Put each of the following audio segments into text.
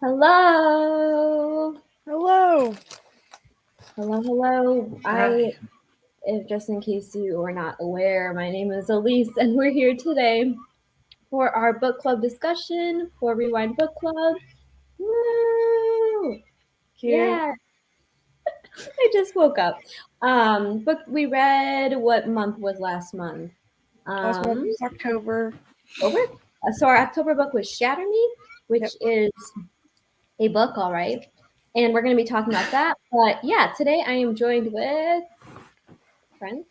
Hello. Hello. Hello. Hi. If just in case you are not aware, my name is Elise, and we're here today for our book club discussion for Rewind Book Club. Woo! Cute. Yeah, I just woke up. But we read what month was last month? Last month Um, was October. October. So our October book was Shatter Me, which Yep. is a book, all right. And we're going to be talking about that. But yeah, today I am joined with friends.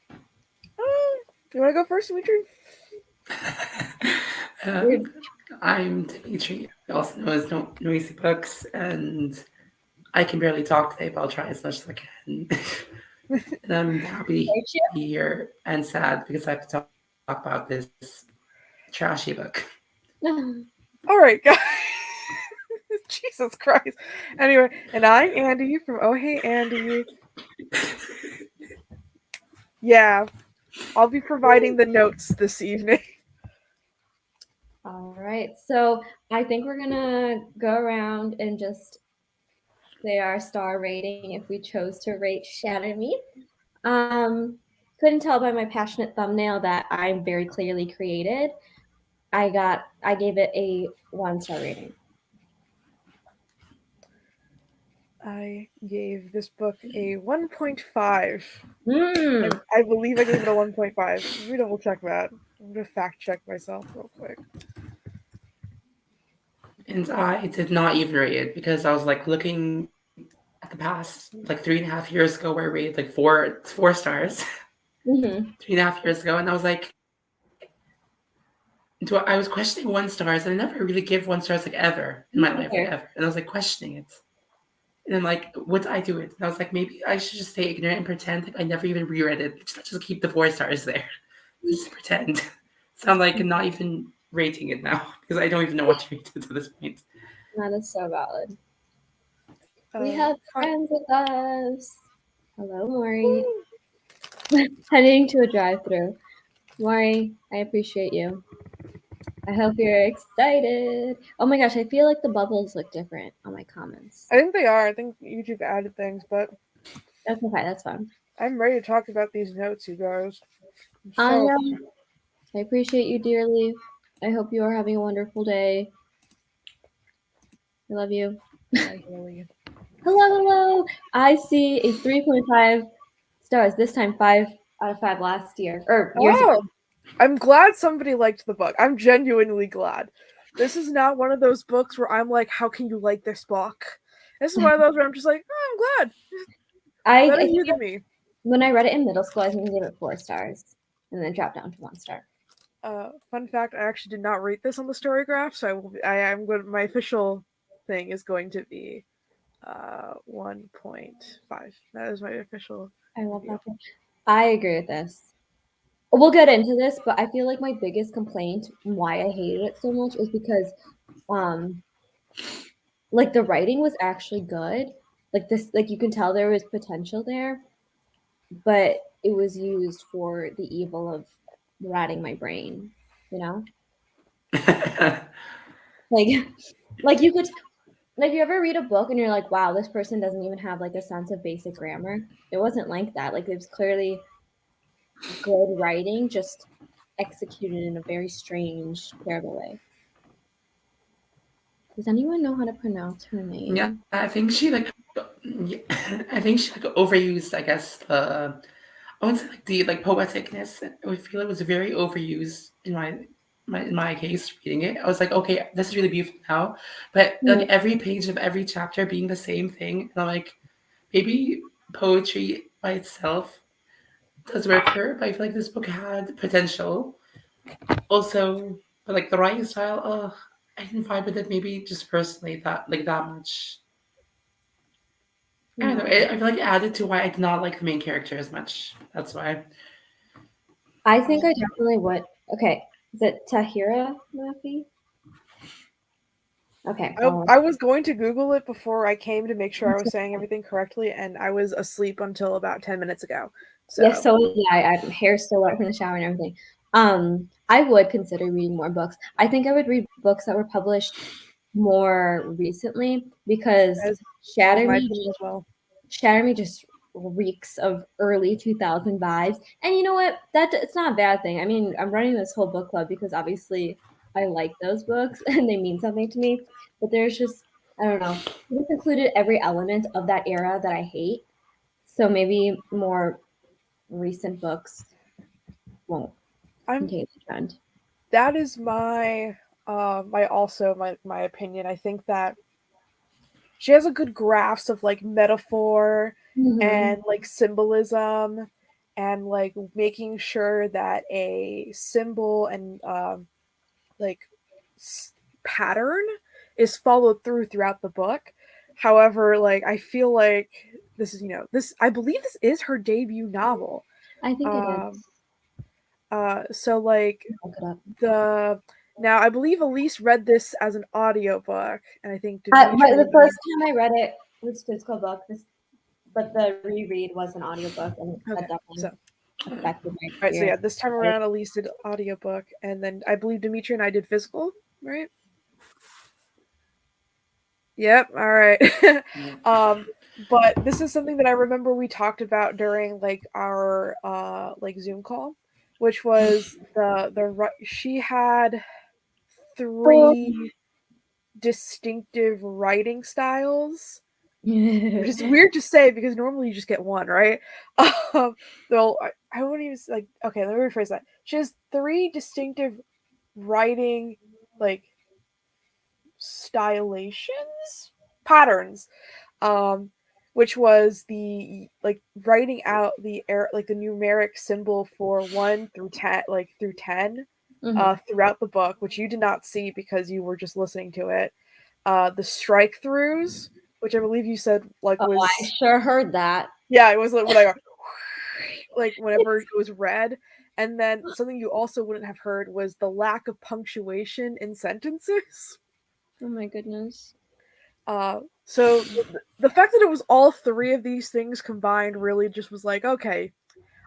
You want to go first, Dimitri? um, I'm Dimitri, also known as Noisy Books, and I can barely talk today, but I'll try as much as I can. And I'm happy to be here and sad because I have to talk about this trashy book. All right, guys. Jesus Christ. Anyway, and I'm Andy from Oh Hey Andy. Yeah, I'll be providing the notes this evening. All right. So I think we're gonna go around and just say our star rating if we chose to rate Shatter Me. Couldn't tell by my passionate thumbnail that I'm very clearly created. I gave it a 1-star rating. I gave this book a 1.5. Hmm. I believe I gave it a 1.5. Let me double check that. I'm going to fact check myself real quick. And I did not even rate it because I was like looking at the past, like 3.5 years ago, where I rated like four stars, Mm-hmm. 3.5 years ago, and I was like, I was questioning 1 stars, and I never really give 1 stars like ever in my life, like There. ever. And I was like questioning it. And I'm like, would I do it? And I was like, maybe I should just stay ignorant and pretend like I never even reread it. Just keep the 4 stars there. Just pretend. So I'm like not even rating it now because I don't even know what to rate it to this point. That is so valid. We Uh, have fun- friends with us. Hello, Maury. Heading to a drive-through. Maury, I appreciate you. I hope you're excited. Oh my gosh, I feel like the bubbles look different on my comments. I think they are. I think YouTube added things, but That's okay, that's fine. I'm ready to talk about these notes, you guys. So, Anya, I appreciate you dearly. I hope you are having a wonderful day. I love you. I really. Hello. I see a 3.5 stars. This time 5 out of 5 last year. Or years ago. Oh, I'm glad somebody liked the book. I'm genuinely glad. This is not one of those books where I'm like, how can you like this book? This is one of those where I'm just like, oh, I'm glad. I Better think you than me. when I read it in middle school, I think I gave it 4 stars. And then dropped down to 1 star. Fun fact: I actually did not rate this on the story graph, so I am going. My official thing is going to be 1.5. That is my official I love review. that book. I agree with this. We'll get into this, but I feel like my biggest complaint and why I hated it so much is because um like the writing was actually good. Like you can tell there was potential there, but it was used for the evil of ratting my brain, you know? Like like you could like you ever read a book and you're like, wow, this person doesn't even have like a sense of basic grammar. It wasn't like that. Like it was clearly good writing, just executed in a very strange, terrible way. Does anyone know how to pronounce her Yeah, name? I think she like, yeah, I think she like overused. I guess I wouldn't say like the like poeticness. I would feel it was very overused in my case reading it. I was like, okay, this is really beautiful now, but like Hmm. every page of every chapter being the same thing, and I'm like, maybe poetry by itself does work for her, but I feel like this book had potential. Also, but like the writing style, I didn't vibe with it. Maybe just personally that much. I don't know. No. I feel like it added to why I did not like the main character as much. That's why. I think I Um, definitely would. Okay. Is it Tahira mafi? Okay. I was going to Google it before I came to make sure I was saying everything correctly, and I was asleep until about 10 minutes ago. Yes, So, so yeah, I hair still wet from the shower and everything. I would consider reading more books. I think I would read books that were published more recently because That is Shatter my Me opinion as well. Shatter Me just reeks of early 2000 vibes. And you know what? It's not a bad thing. I mean, I'm running this whole book club because obviously I like those books and they mean something to me. But there's just, I don't know, this included every element of that era that I hate. So maybe more recent books won't contain the trend. That is my my opinion. I think that she has a good grasp of like metaphor Mm-hmm. and like symbolism and like making sure that a symbol and like pattern is followed throughout the book. However, like I feel like this is this I believe this is her debut novel. I think it Um is. so like Look it up. the now I believe Elise read this as an audiobook and I think Right, Dimitri the first time I read it was physical book, but the reread was an audiobook, and that okay. definitely So affected my all right, so yeah, experience. this time around Elise did audiobook and then I believe Dimitri and I did physical, right? Yep, all right. But this is something that I remember we talked about during like our like Zoom call, which was she had three distinctive writing styles, which is weird to say because normally you just get one, right? Though I wouldn't even like. Okay, let me rephrase that. She has three distinctive writing like stylations patterns, um, which was the like writing out the like the numeric symbol for 1 through 10, like through 10, Mhm. throughout the book, which you did not see because you were just listening to it. The strike throughs, which I believe you said like Oh, I was sure heard that. yeah, it was like when I like whenever it was read. And then something you also wouldn't have heard was the lack of punctuation in sentences. Oh my goodness. So the fact that it was all three of these things combined really just was like, okay,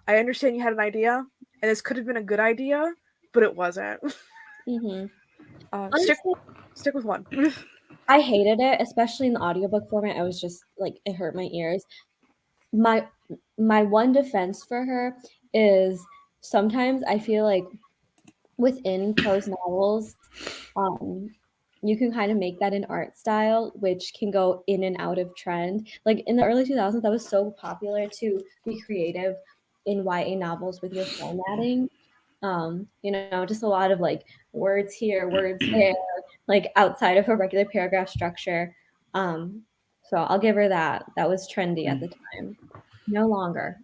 I understand you had an idea, and this could have been a good idea, but it wasn't. Mhm. Uh, stick Honestly, stick with one. I hated it, especially in the audiobook format. I was just like, it hurt my ears. My my one defense for her is sometimes I feel like within prose novels, um, you can kind of make that an art style, which can go in and out of trend. Like in the early 2000s, that was so popular to be creative in YA novels with your formatting. Just a lot of like words here, words there, like outside of a regular paragraph structure. Um, so I'll give her that. That was trendy at the time. No longer.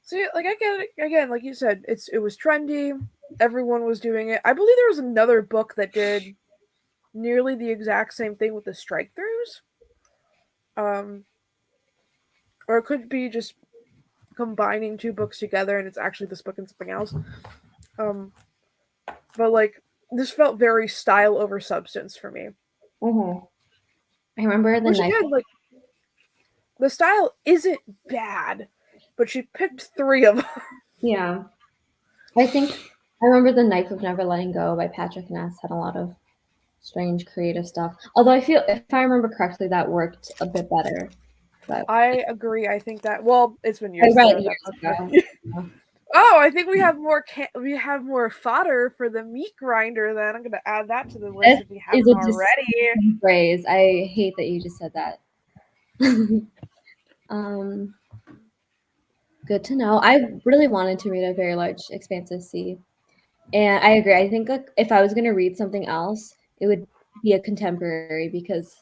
So yeah, like I get it again, like you said, it was trendy. Everyone was doing it. I believe there was another book that did nearly the exact same thing with the strike throughs. Um, or it could be just combining two books together and it's actually this book and something else. Um, but like this felt very style over substance for me. Mhm. I remember the Which knife. again, like the style isn't bad, but she picked three of them. Yeah. I think I remember The Knife of Never Letting Go by Patrick Ness had a lot of strange creative stuff. Although I feel if I remember correctly that worked a bit better. But I agree. I think that it's been I years since I read read years that book. ago. Yeah. Oh, I think we have more fodder for the meat grinder. Then I'm gonna add that to the list This if we is haven't a already. disgusting phrase. I hate that you just said that. um, Good to know. I really wanted to read A Very Large Expansive Sea. And I agree. I think like, if I was going to read something else, it would be a contemporary because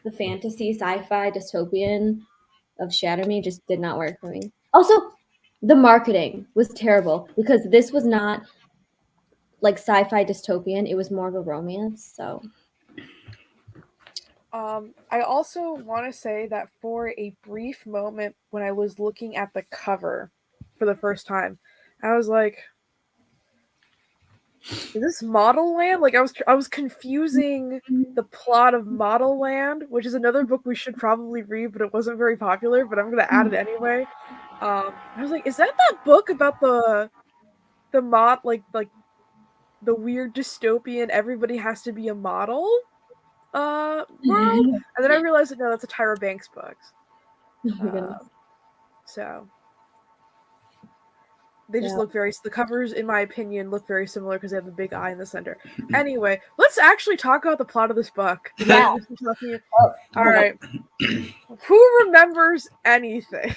the fantasy, sci-fi, dystopian of Shatter Me just did not work for me. Also, the marketing was terrible because this was not like sci-fi dystopian. It was more of a romance. So, I also want to say that for a brief moment when I was looking at the cover for the first time, I was like, "Is this Model Land?" Like I was confusing the plot of Model Land, which is another book we should probably read, but it wasn't very popular. But I'm gonna add it anyway. I was like, "Is that book about the mod like the weird dystopian everybody has to be a model world, and then I realized that no, that's a Tyra Banks book. Oh my goodness. So they just look very. The covers, in my opinion, look very similar because they have the big eye in the center. Anyway, let's actually talk about the plot of this book. Yeah. All right. Who remembers anything?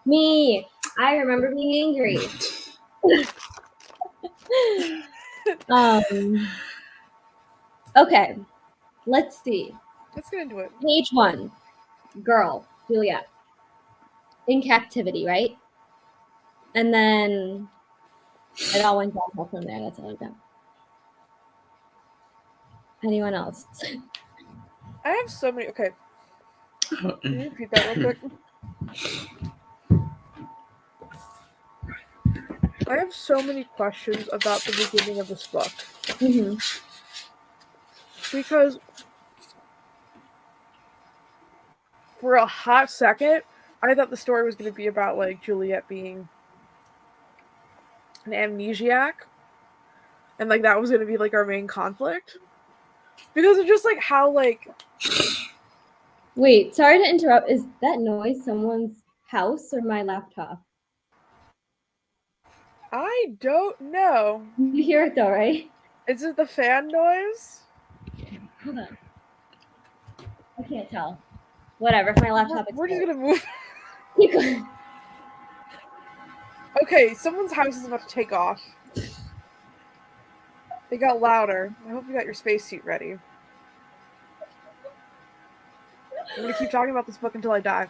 Me. I remember being angry. Okay. Let's see. Let's get into it. Page 1. Girl, Juliet. In captivity, right? And then it all went downhill from there. That's all I got. Anyone else? I have so many. Okay. Can you repeat that real quick? I have so many questions about the beginning of this book. Mm-hmm. Because for a hot second, I thought the story was going to be about, like, Juliet being an amnesiac. And, like, that was going to be, like, our main conflict. Because it's just, like, how, like... Wait, sorry to interrupt. Is that noise someone's house or my laptop? I don't know. You hear it though, right? Is it the fan noise? Hold on. I can't tell. Whatever, if my laptop is We're just going to move... You Okay, someone's house is about to take off. They got louder. I hope you got your spacesuit ready. I'm going to keep talking about this book until I die.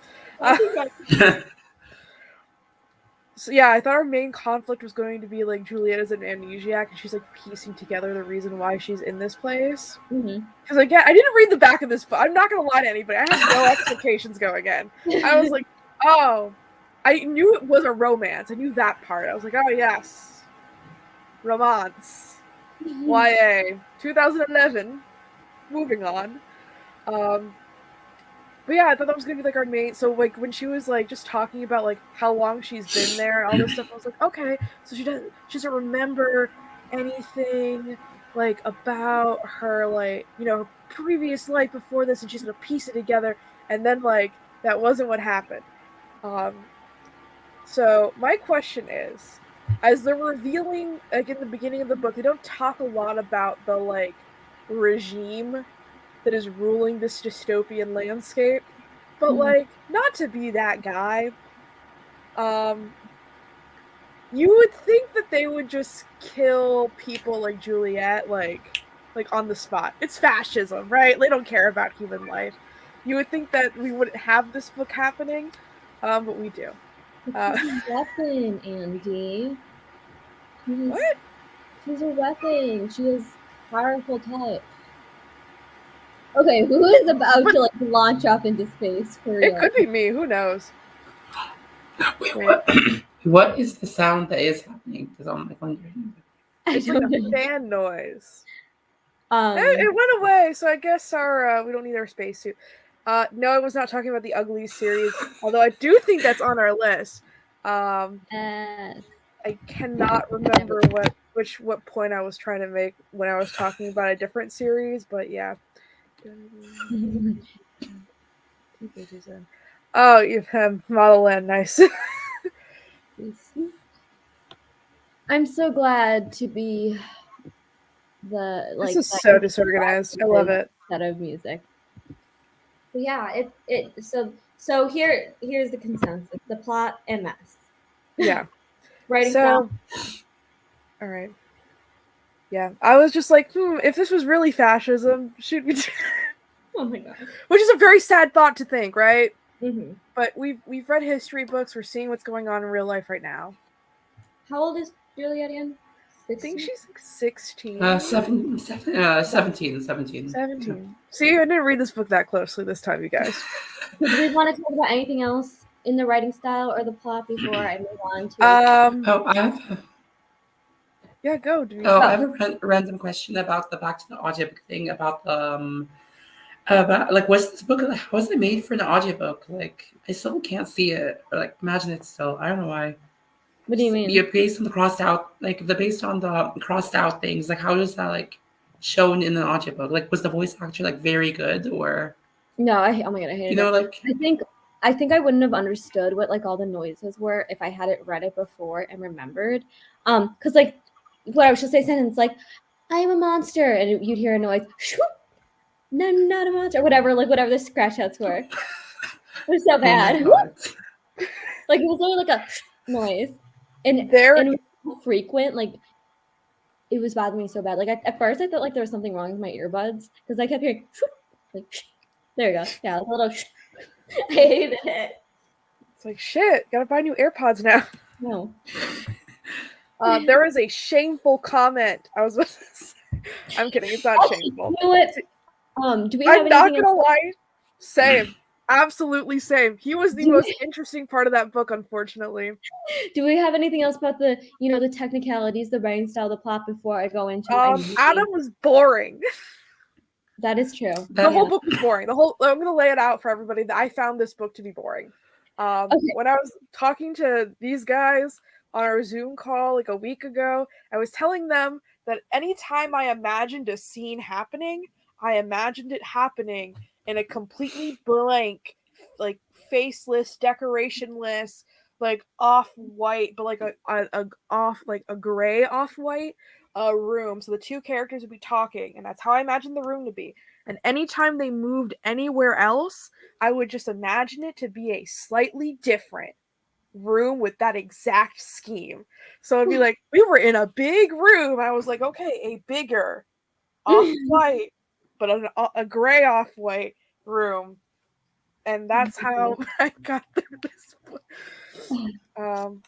So yeah, I thought our main conflict was going to be, like, Juliet is an amnesiac, and she's, like, piecing together the reason why she's in this place. Mm-hmm. Because, like, yeah, I didn't read the back of this book. I'm not going to lie to anybody. I had no expectations going in. I was like, oh. I knew it was a romance. I knew that part. I was like, oh, yes. Romance. YA. 2011. Moving on. But yeah, I thought that was gonna be, like, our main... So, like, when she was, like, just talking about, like, how long she's been there and all this stuff, I was like, okay, so she doesn't remember anything, like, about her, like, you know, her previous life before this, and she's gonna piece it together, and then, like, that wasn't what happened. So, my question is, as they're revealing, like, in the beginning of the book, they don't talk a lot about the, like, regime that is ruling this dystopian landscape, but like, not to be that guy, you would think that they would just kill people like Juliet, like on the spot. It's fascism, right? They don't care about human life. You would think that we wouldn't have this book happening, but we do. She's a weapon, Andy. What? She's a weapon. She has powerful touch. Okay, who is about to, like, launch off into space for real? It could be me. Who knows? Wait, what is the sound that is happening? Because I'm, like, wondering. It's like a fan noise. It went away, so I guess our we don't need our spacesuit. No, I was not talking about the Ugly series, although I do think that's on our list. I cannot remember what point I was trying to make when I was talking about a different series, but yeah. Oh, you've had Model Land, nice. I'm so glad to be the, like, this is so disorganized. I love it. Set of music. But yeah, so here's the consensus. The plot, MS. Yeah. Writing style. All right. Yeah, I was just like, if this was really fascism, should we? Oh my god. Which is a very sad thought to think, right? Mm-hmm. But we've read history books. We're seeing what's going on in real life right now. How old is Juliet again? 16? I think she's like 16. 17. 17. See, I didn't read this book that closely this time, you guys. Do we want to talk about anything else in the writing style or the plot before I move on to... I have... Yeah, go. I have a random question about the back to the audiobook thing, about like, was this book, like, was it made for an audiobook? Like, I still can't see it, or, like, imagine it still. I don't know why. What do you mean? Yeah, based on the crossed out, like based on the crossed out things, like how does that like shown in the audiobook? Like, was the voice actor like very good, or No, oh my god, I hated it. like I think I wouldn't have understood what like all the noises were if I had it read it before and remembered. Because like what I was just say sentence like I am a monster, and you'd hear a noise. No, not a monster. Whatever, like whatever the scratch outs were. It was so bad. Oh my God. Like it was only like a noise, and There, and it was so frequent. Like it was bothering me so bad. Like at first I thought like there was something wrong with my earbuds because I kept hearing like there you go. Yeah, a little. I hated it. it's like shit. Gotta buy new AirPods now. No. There is a shameful comment. I was. I'm kidding. It's not shameful. You know what? Do we have I'm not anything gonna else? lie. Same. Absolutely same. He was the most interesting part of that book, unfortunately. Do we have anything else about the the technicalities, the writing style, the plot before I go into Adam was boring. That is true. The whole book was boring. I'm gonna lay it out for everybody that I found this book to be boring. When I was talking to these guys on our Zoom call like a week ago, I was telling them that anytime I imagined a scene happening, I imagined it happening in a completely blank, like faceless, decorationless, like off-white, but like a gray off-white room. So the two characters would be talking, and that's how I imagined the room to be. And anytime they moved anywhere else, I would just imagine it to be a slightly different room with that exact scheme. So it'd be like, we were in a big room. I was like, okay, a bigger off-white, but a gray off-white room. And that's how I got through this book.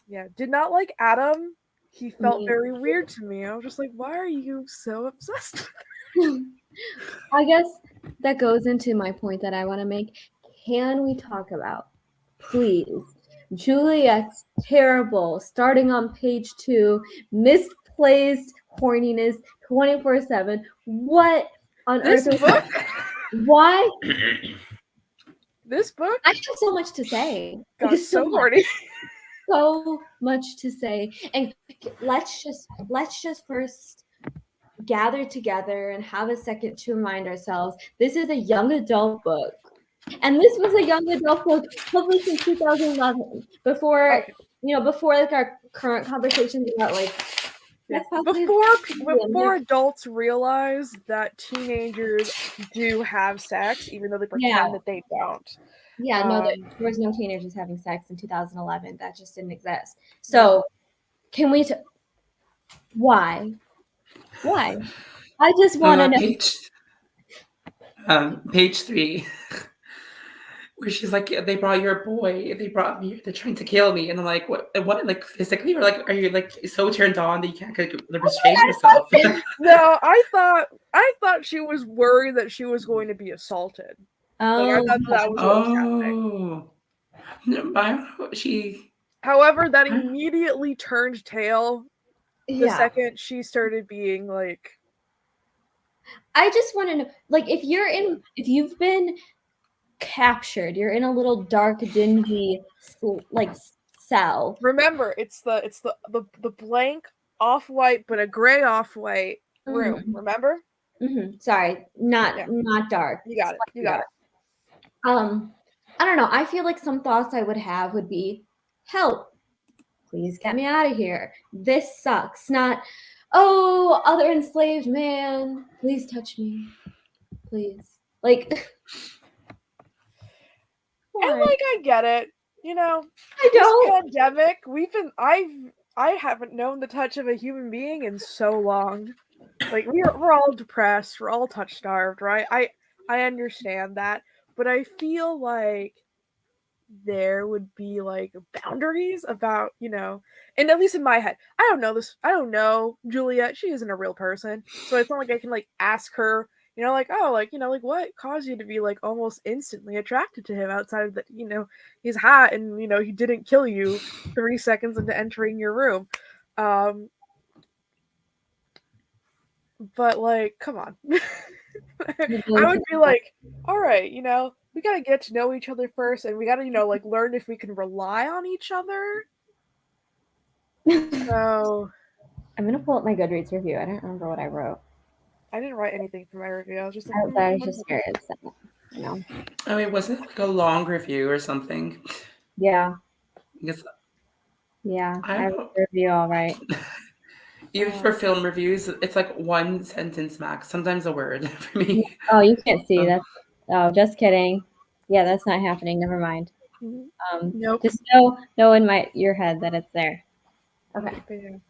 Yeah, did not like Adam. He felt very weird to me. I was just like, why are you so obsessed with her? I guess that goes into my point that I want to make. Can we talk about, please, Juliet's terrible, starting on page 2, misplaced horniness 24/7? What on This earth? book? Why? This book? I have so much to say. Got so horny. So much to say, and let's just first gather together and have a second to remind ourselves this is a young adult book, and this was a young adult book published in 2011 before before like our current conversations about like before adults realize that teenagers do have sex even though they pretend that they don't. Yeah, no, there was no teenagers having sex in 2011. That just didn't exist. So can we why I just want to know page 3 where she's like, they brought your boy, they brought me, they're trying to kill me. And I'm like, what like physically, or like are you like so turned on that you can't restrain yourself? No, I thought she was worried that she was going to be assaulted. Like, I thought that was what was happening. However, that immediately turned tail the second she started being like. I just want to know, like, if you've been captured, you're in a little dark, dingy, like cell. Remember, it's the blank off-white, but a gray off-white room. Mm-hmm. Remember? Mm-hmm. Sorry, not dark. You got it. You got it. I don't know. I feel like some thoughts I would have would be, help, please get me out of here. This sucks. Not, oh, other enslaved man, please touch me. Please. Like, and like, I get it. You know, this pandemic, I haven't known the touch of a human being in so long. Like, we're all depressed, we're all touch starved, right? I understand that, but I feel like there would be like boundaries about, and at least in my head, I don't know Juliet, she isn't a real person, so it's not like I can like ask her, like, oh, like, like what caused you to be like almost instantly attracted to him outside of that, he's hot and he didn't kill you 3 seconds into entering your room. But like, come on. I would be like, all right, we gotta get to know each other first, and we gotta, like learn if we can rely on each other. So I'm gonna pull up my Goodreads review. I don't remember what I wrote. I didn't write anything for my review. I was just like, I was just very upset. You know. I mean, wasn't it like a long review or something? Yeah. Because Yeah. I I don't wrote know. the review all right. Even for film reviews, it's like one sentence max, sometimes a word for me. Oh, you can't see Um, that. Oh, just kidding. Yeah, that's not happening. Never mind. Nope. Just know in your head that it's there. Okay.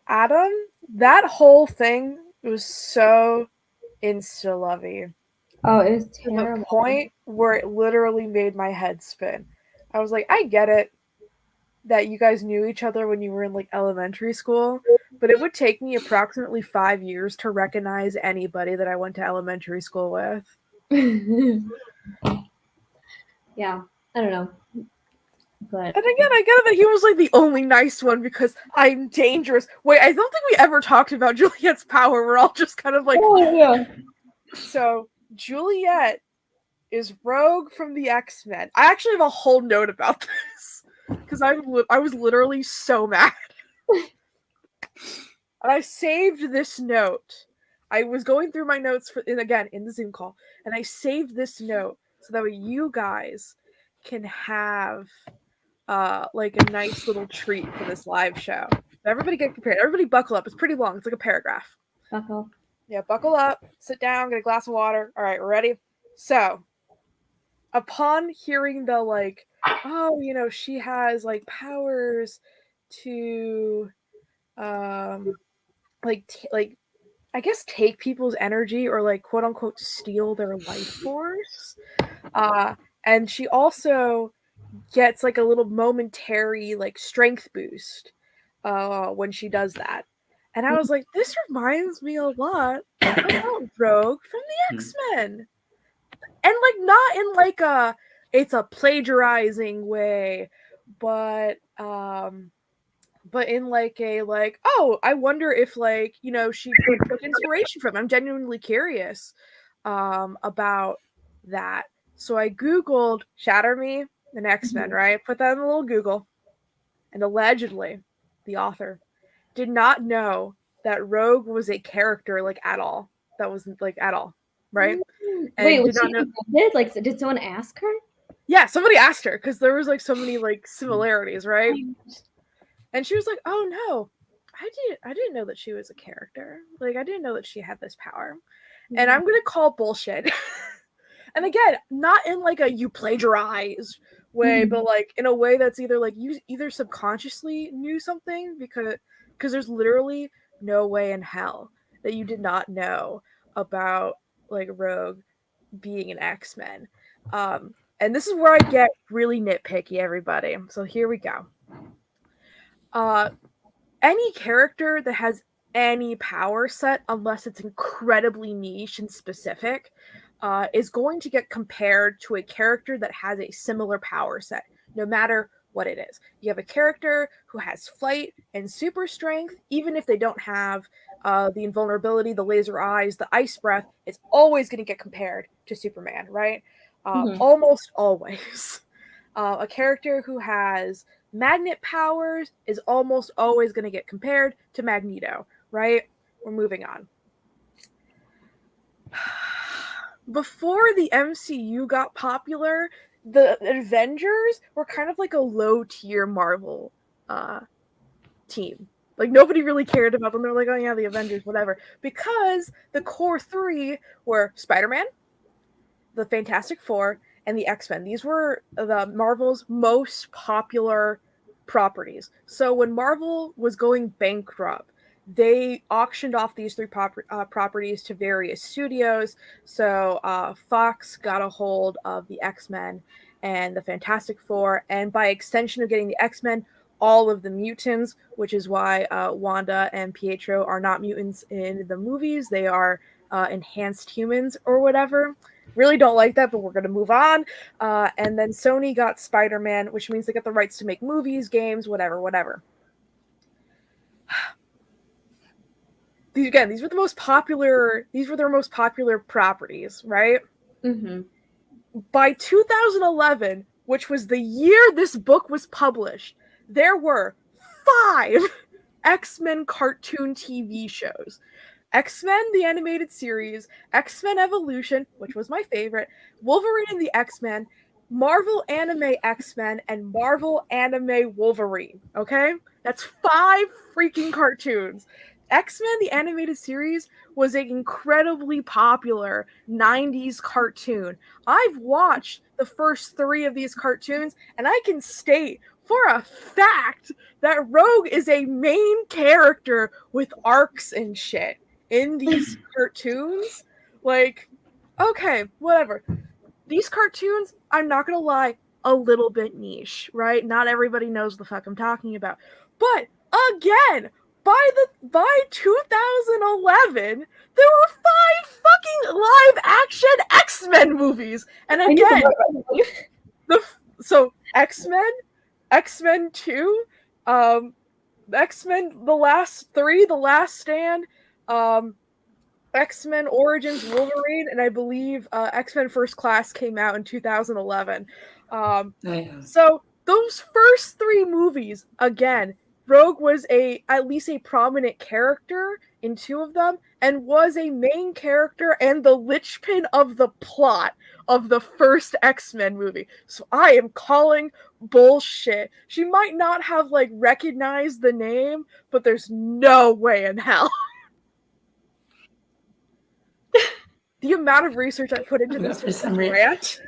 Adam, that whole thing was so insta-lovey. Oh, it was To the terrible. point where it literally made my head spin. I was like, I get it that you guys knew each other when you were in like elementary school, but it would take me approximately 5 years to recognize anybody that I went to elementary school with. Yeah, I don't know. But And again, I get it that he was like the only nice one because I'm dangerous. Wait, I don't think we ever talked about Juliet's power. We're all just kind of like, oh yeah. So Juliet is Rogue from the X-Men. I actually have a whole note about this because I was literally so mad. And I saved this note. I was going through my notes again in the Zoom call, and I saved this note so that way you guys can have like a nice little treat for this live show. Everybody get prepared. Everybody buckle up. It's pretty long. It's like a paragraph. Buckle. Yeah, buckle up, sit down, get a glass of water. All right, we're ready? So, upon hearing the like, oh, you know, she has like powers to like I guess take people's energy or like quote unquote steal their life force. And she also gets like a little momentary like strength boost when she does that. And I was like, this reminds me a lot about Rogue from the X-Men. And like not in like it's a plagiarizing way, but in like a like, oh, I wonder if like, you know, she took inspiration from. I'm genuinely curious about that. So I Googled Shatter Me and X-Men, right? Put that in the little Google. And allegedly, the author did not know that Rogue was a character like at all. That was like at all, right? And Wait, was did not she know. invented? Like, did someone ask her? Yeah, somebody asked her because there was like so many like similarities, right? And she was like, "Oh no, I didn't know that she was a character. Like I didn't know that she had this power." And I'm gonna call bullshit. And again, not in like a you plagiarized way, but like in a way that's either like you either subconsciously knew something because there's literally no way in hell that you did not know about like Rogue being an X-Men. And this is where I get really nitpicky, everybody. So here we go. Any character that has any power set, unless it's incredibly niche and specific, is going to get compared to a character that has a similar power set, no matter what it is. You have a character who has flight and super strength, even if they don't have the invulnerability, the laser eyes, the ice breath, it's always going to get compared to Superman, right? Almost always. A character who has magnet powers is almost always going to get compared to Magneto, right? We're moving on. Before the MCU got popular, the Avengers were kind of like a low-tier Marvel team. Like, nobody really cared about them. They're like, oh yeah, the Avengers, whatever. Because the core three were Spider-Man, the Fantastic Four, and the X-Men. These were the Marvel's most popular properties. So when Marvel was going bankrupt, they auctioned off these three properties to various studios. So Fox got a hold of the X-Men and the Fantastic Four, and by extension of getting the X-Men, all of the mutants, which is why Wanda and Pietro are not mutants in the movies. They are enhanced humans or whatever. Really don't like that, but we're going to move on. And then Sony got Spider-Man, which means they get the rights to make movies, games, whatever. These were the most popular. These were their most popular properties, right? Mm-hmm. By 2011, which was the year this book was published, there were 5 X-Men cartoon TV shows. X-Men, the animated series, X-Men Evolution, which was my favorite, Wolverine and the X-Men, Marvel Anime X-Men, and Marvel Anime Wolverine. Okay? That's 5 freaking cartoons. X-Men, the animated series, was an incredibly popular 90s cartoon. I've watched the first 3 of these cartoons, and I can state for a fact that Rogue is a main character with arcs and shit in these cartoons. Like, okay, whatever. These cartoons, I'm not gonna lie, a little bit niche, right? Not everybody knows the fuck I'm talking about. But again, by 2011, there were 5 fucking live action X-Men movies. And again, so X-Men 2, X-Men The Last 3, The Last Stand, X-Men Origins Wolverine, and I believe X-Men First Class came out in 2011. So those first 3 movies, again, Rogue was at least a prominent character in 2 of them, and was a main character and the linchpin of the plot of the first X-Men movie. So I am calling bullshit. She might not have recognized the name, but there's no way in hell. The amount of research I put into this for some rant.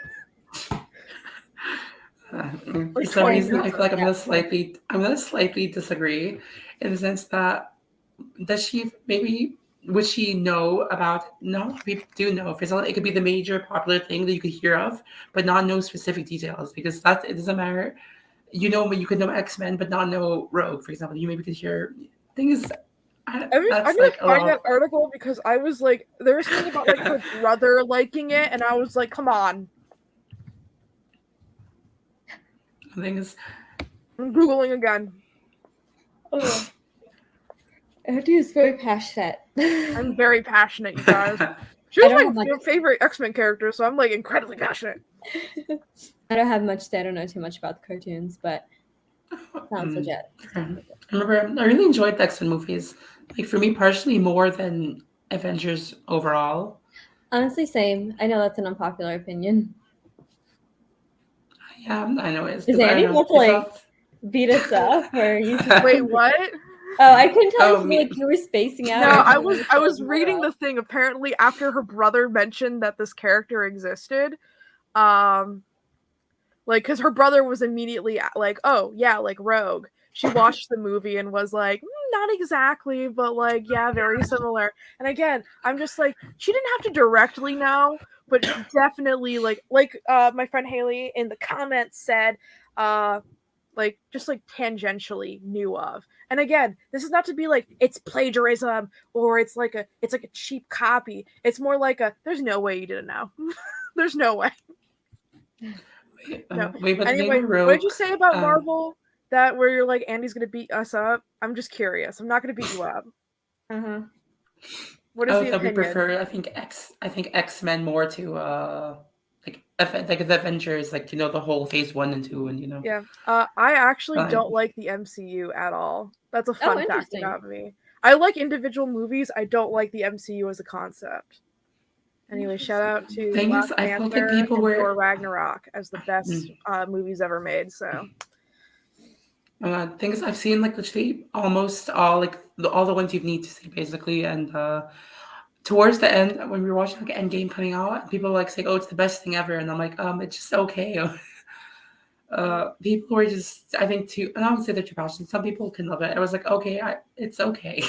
For some reason, I feel like I'm gonna slightly disagree, in the sense that would she know about? No, people do know. For example, it could be the major popular thing that you could hear of, but not know specific details, because it doesn't matter. You could know X-Men, but not know Rogue, for example. You maybe could hear things. I'm gonna find that article, because I was like, there was something about her brother liking it, and I was like, come on. The thing is, I'm Googling again. Andi is very passionate. I'm very passionate, you guys. She was my favorite X-Men character, so I'm incredibly passionate. I don't have much to say. I don't know too much about the cartoons, but sounds legit. I remember I really enjoyed the X-Men movies. For me, partially more than Avengers overall. Honestly, same. I know that's an unpopular opinion. Yeah, I know it is. Is Andi about to beat us up, or you just wait? What? Oh, I couldn't tell if you were spacing out. No, I was reading the thing. Apparently, after her brother mentioned that this character existed, because her brother was immediately oh yeah, Rogue. She watched the movie and was like, not exactly, but yeah, very similar. And again, I'm just she didn't have to directly know, but definitely my friend Haley in the comments said, just tangentially knew of. And again, this is not to be it's plagiarism or it's a cheap copy. It's more there's no way you didn't know. There's no way. No. Anyway, what did you say about Marvel? That where you're Andi's gonna beat us up? I'm just curious. I'm not gonna beat you up. What is the opinion? We prefer, I think X-Men more to the Avengers, the whole phase 1 and 2, and Yeah. I actually don't like the MCU at all. That's a fun fact about me. I like individual movies. I don't like the MCU as a concept. Anyway, shout out to Black Panther and Thor Ragnarok as the best movies ever made. So. Things I've seen literally almost all all the ones you need to see basically, and towards the end when we were watching Endgame coming out, people were saying, "Oh, it's the best thing ever," and I'm like, it's just okay. People were just, I think, and I would say they're too passionate. Some people can love it. I was like, okay, it's okay.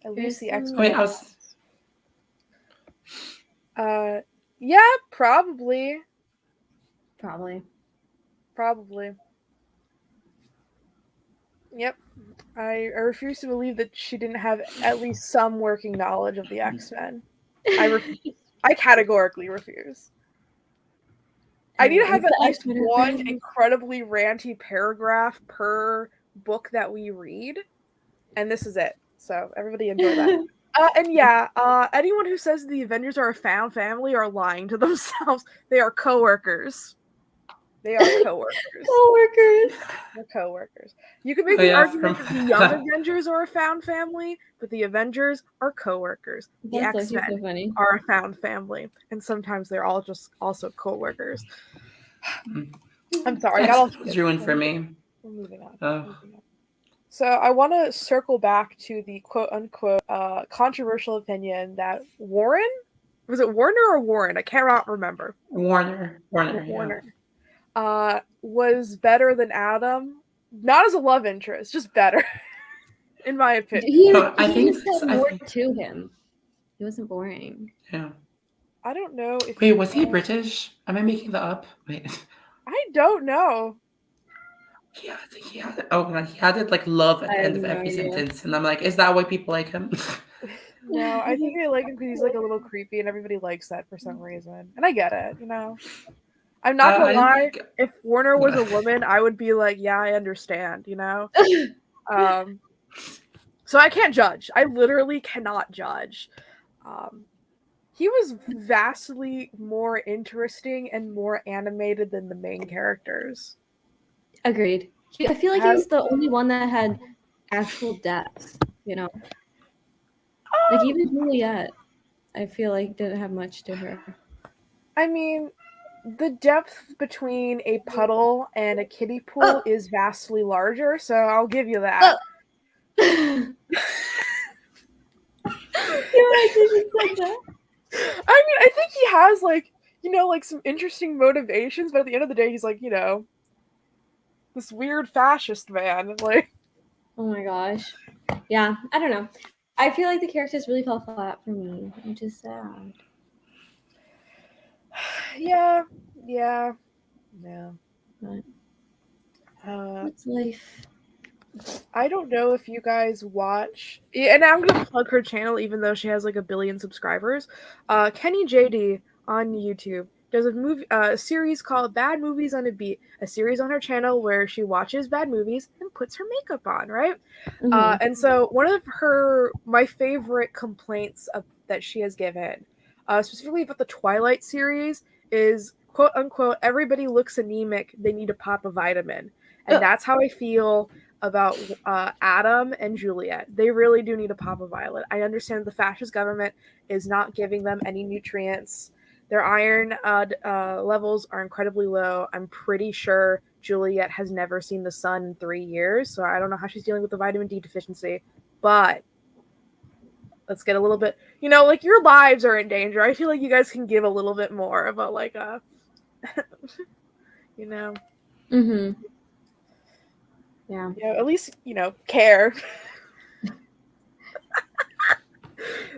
At least the X-Men. Wait, I was. Yeah, probably. Yep. I refuse to believe that she didn't have at least some working knowledge of the X-Men. I categorically refuse. I need to have at least one incredibly ranty paragraph per book that we read, and this is it. So everybody enjoy that. And yeah, anyone who says the Avengers are a found family are lying to themselves. They are coworkers. They are coworkers. Co-workers. They're coworkers. You can make the coworkers. You can make the argument that the Young Avengers are a found family, but the Avengers are coworkers. The That's X-Men so funny. are a found family, and sometimes they're all just also coworkers. I'm sorry, X-Men is ruined for me. We're moving on. So I want to circle back to the quote-unquote controversial opinion that Warren, was it Warner or Warren? I cannot remember. Warner. Was better than Adam. Not as a love interest, just better, in my opinion. I think said more to him. He wasn't boring. Yeah. I don't know if. Wait, was he British? Am I making that up? Wait. I don't know. He had it like love at the end of every sentence, and I'm like, is that why people like him? No, I think I like him because he's like a little creepy, and everybody likes that for some reason, and I get it, you know. I'm not gonna lie. If Warner was a woman, I would be like, yeah, I understand, you know. So I can't judge. I literally cannot judge. He was vastly more interesting and more animated than the main characters. Agreed. I feel like he was the only one that had actual depth, you know. Like even Juliet, I feel like didn't have much to her. I mean, the depth between a puddle and a kiddie pool is vastly larger, so I'll give you that. I mean, I think he has like, you know, like some interesting motivations, but at the end of the day, he's like, you know, this weird fascist man. Like, oh my gosh. Yeah, I don't know. I feel like the characters really fell flat for me, which is sad. Yeah. But it's life. I don't know if you guys watch, and I'm gonna plug her channel even though she has like 1 billion subscribers. Kenny JD on YouTube does a series called Bad Movies on a Beat, a series on her channel where she watches bad movies and puts her makeup on, right? Mm-hmm. And so one of my favorite complaints that she has given, specifically about the Twilight series, is quote unquote, everybody looks anemic, they need to pop a vitamin. And that's how I feel about Adam and Juliet. They really do need to pop a violet. I understand the fascist government is not giving them any nutrients. Their iron levels are incredibly low. I'm pretty sure Juliet has never seen the sun in 3 years, so I don't know how she's dealing with the vitamin D deficiency. But let's get a little bit, you know, like your lives are in danger. I feel like you guys can give a little bit more about like you know. Mm-hmm. Yeah. You know, at least, you know, care.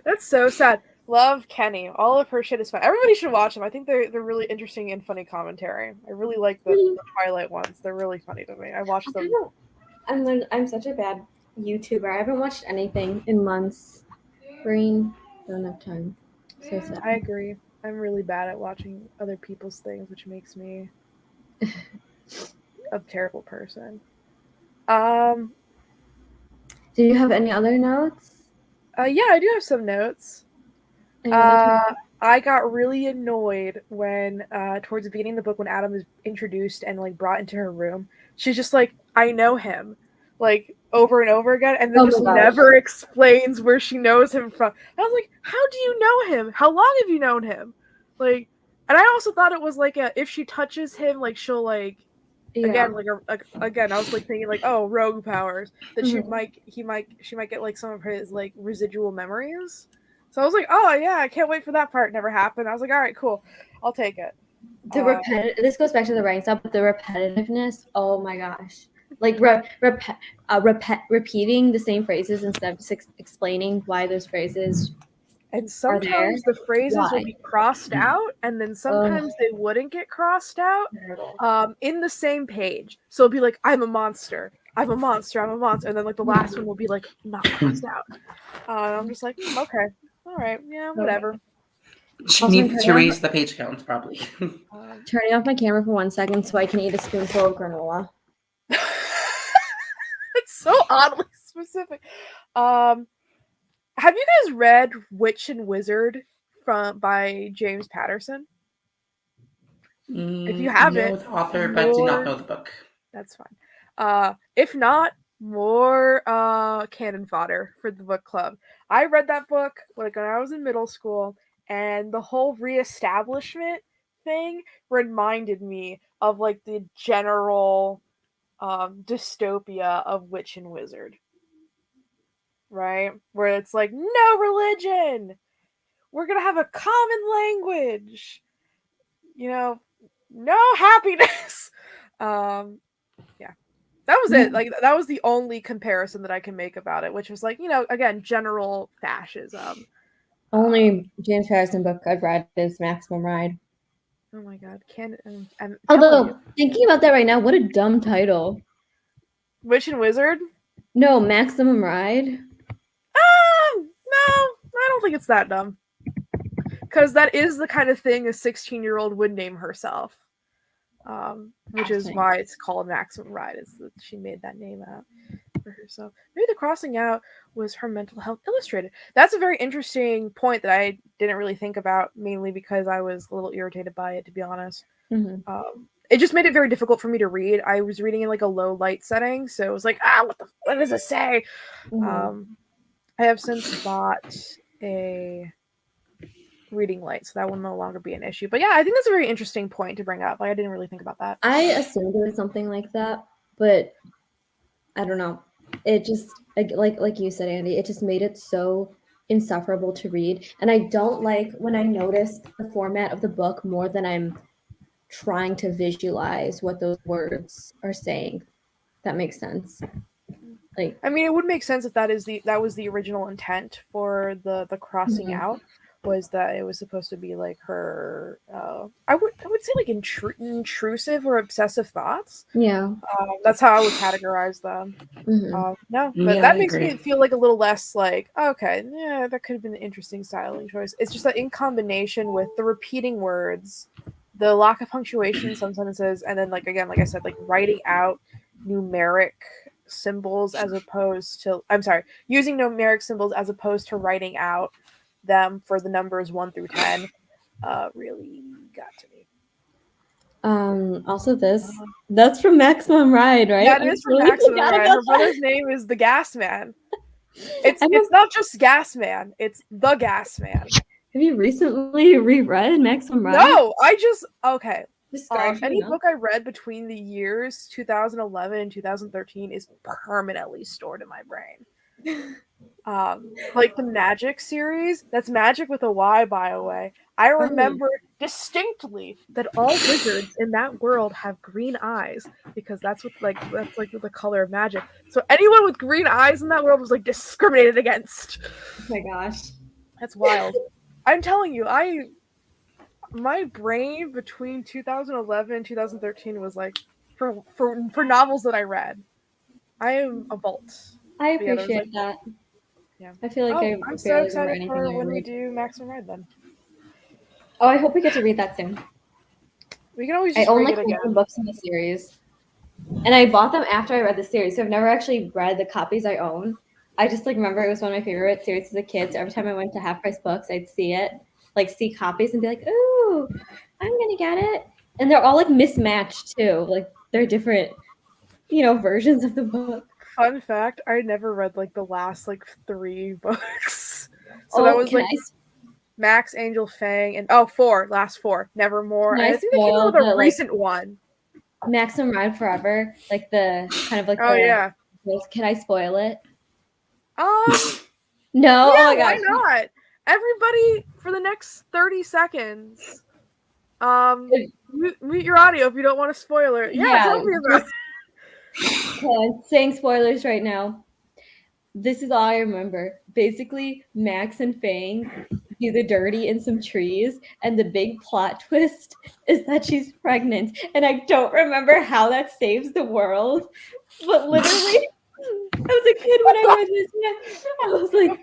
That's so sad. Love Kenny. All of her shit is fun. Everybody should watch them. I think they're really interesting and funny commentary. I really like the Twilight ones. They're really funny to me. I watched them. I'm such a bad YouTuber. I haven't watched anything in months. Brain, don't have time. So sad. I agree. I'm really bad at watching other people's things, which makes me a terrible person. Do you have any other notes? Yeah, I do have some notes. I got really annoyed when towards the beginning of the book when Adam is introduced and like brought into her room, she's just like, I know him, like over and over again, and then just never explains where she knows him from. And I was like, how do you know him? How long have you known him? Like, and I also thought it was like if she touches him, like she'll like again again I was like thinking like, oh, rogue powers, that she might get like some of his like residual memories. So I was like, oh yeah, I can't wait for that part. Never happened. I was like, all right, cool, I'll take it. This goes back to the writing stuff, but the repetitiveness, oh my gosh, like repeating the same phrases instead of just explaining why those phrases. And sometimes the phrases would be crossed out, and then sometimes they wouldn't get crossed out in the same page. So it'd be like, I'm a monster, I'm a monster, I'm a monster. And then like the last one will be like not crossed out. I'm just like, okay, all right, yeah, whatever. She needs to raise the page count, probably. Turning off my camera for 1 second so I can eat a spoonful of granola. It's so oddly specific. Have you guys read Witch and Wizard by James Patterson? If you have know it, the author, but do not know the book. That's fine. If not, more cannon fodder for the book club. I read that book like when I was in middle school, and the whole reestablishment thing reminded me of like the general dystopia of Witch and Wizard. Right? Where it's like, no religion! We're gonna have a common language! No happiness! Yeah. That was it. Like, that was the only comparison that I can make about it, which was like, again, general fascism. Only James Harrison book I've read is Maximum Ride. Oh my god, I'm Although, thinking about that right now, what a dumb title. Witch and Wizard? No, Maximum Ride. No, I don't think it's that dumb. Because that is the kind of thing a 16-year-old would name herself. Which is why it's called Maximum Ride. Is that she made that name out for herself. Maybe the crossing out was her mental health illustrated. That's a very interesting point that I didn't really think about, mainly because I was a little irritated by it, to be honest. Mm-hmm. It just made it very difficult for me to read. I was reading in like a low light setting, so it was like, what does it say? Mm-hmm. I have since bought a reading light, so that will no longer be an issue. But yeah, I think that's a very interesting point to bring up. Like, I didn't really think about that. I assumed it was something like that, but I don't know. It just like you said, Andy, it just made it so insufferable to read. And I don't like when I notice the format of the book more than I'm trying to visualize what those words are saying. That makes sense. Like, I mean, it would make sense if that was the original intent for the crossing out, was that it was supposed to be like her I would say like intrusive or obsessive thoughts. Yeah. That's how I would categorize them. Mm-hmm. No, but Yeah, that I makes agree. me feel like a little less like, okay, yeah, that could have been an interesting styling choice. It's just that in combination with the repeating words, the lack of punctuation in some sentences, and then like again, like I said, like writing out numeric symbols as opposed to using numeric symbols as opposed to writing out them for the numbers 1 through 10 really got to me. Also that's from Maximum Ride, right? That is from Maximum Ride. Her brother's name is the Gas Man. It's not just Gas Man, it's the Gas Man. Have you recently reread Maximum Ride? No, okay. Any book I read between the years 2011 and 2013 is permanently stored in my brain. Like the Magic series, that's Magic with a Y, by the way. I remember distinctly that all wizards in that world have green eyes, because that's the color of magic. So anyone with green eyes in that world was like discriminated against. Oh my gosh. That's wild. I'm telling you, my brain between 2011 and 2013 was like for novels that I read. I am a vault. I appreciate that. Yeah. I feel like I'm so excited for when we do Maximum Ride then. Oh, I hope we get to read that soon. We can always just read it again. I own books in the series. And I bought them after I read the series, so I've never actually read the copies I own. I just remember it was one of my favorite series as a kid, so every time I went to Half Price Books, I'd see it, see copies and be like, ooh, I'm gonna get it. And they're all mismatched too. They're different, versions of the book. Fun fact, I never read the last 3 books. So that was Max, Angel, Fang, and last 4, Nevermore. And I think they came out with a recent one. Maximum Ride Forever, the kind of yeah. Can I spoil it? No. Yeah, oh my gosh. Why not? Everybody, for the next 30 seconds, mute your audio if you don't want to spoil it. Yeah, tell me about it. Saying spoilers right now. This is all I remember. Basically, Max and Fang do the dirty in some trees, and the big plot twist is that she's pregnant. And I don't remember how that saves the world, but literally, I was a kid when I read this. Yeah, I was like,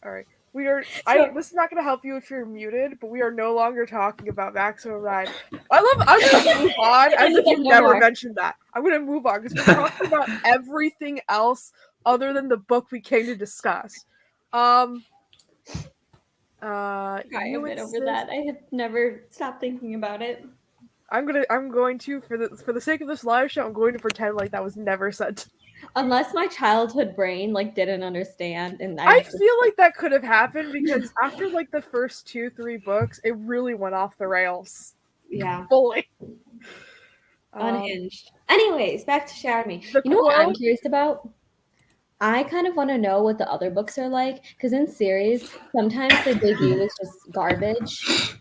all right. This is not going to help you if you're muted, but we are no longer talking about Maximum Ride. I'm going to move on as if you've never mentioned that. I'm going to move on because we're talking about everything else other than the book we came to discuss. Cry You a bit over insist. that. I have never stopped thinking about it. I'm going to for the sake of this live show, I'm going to pretend like that was never said to me. Unless my childhood brain like didn't understand, and I feel like that could have happened because after like the first 2-3 books, it really went off the rails. Yeah. Fully. Unhinged. Anyways, back to Shatter Me. The You know what I'm quote- curious about? I kind of want to know what the other books are like, because in series, sometimes the debut is just garbage,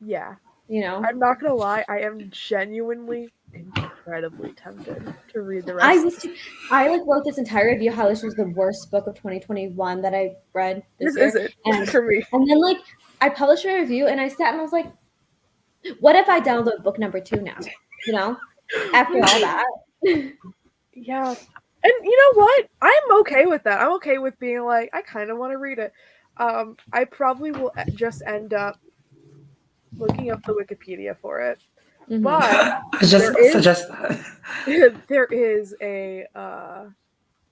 Yeah. you know? I'm not gonna lie, I am genuinely incredibly tempted to read the I rest. like wrote this entire review how this was the worst book of 2021 that I read this This year. isn't for me. And then like I published a review and I sat and I was like, what if I download book number 2 now? You know? After all that. Yeah. And you know what? I'm okay with that. I'm okay with being like, I kind of want to read it. I probably will just end up looking up the Wikipedia for it. Mhm. But I just suggest that. there is a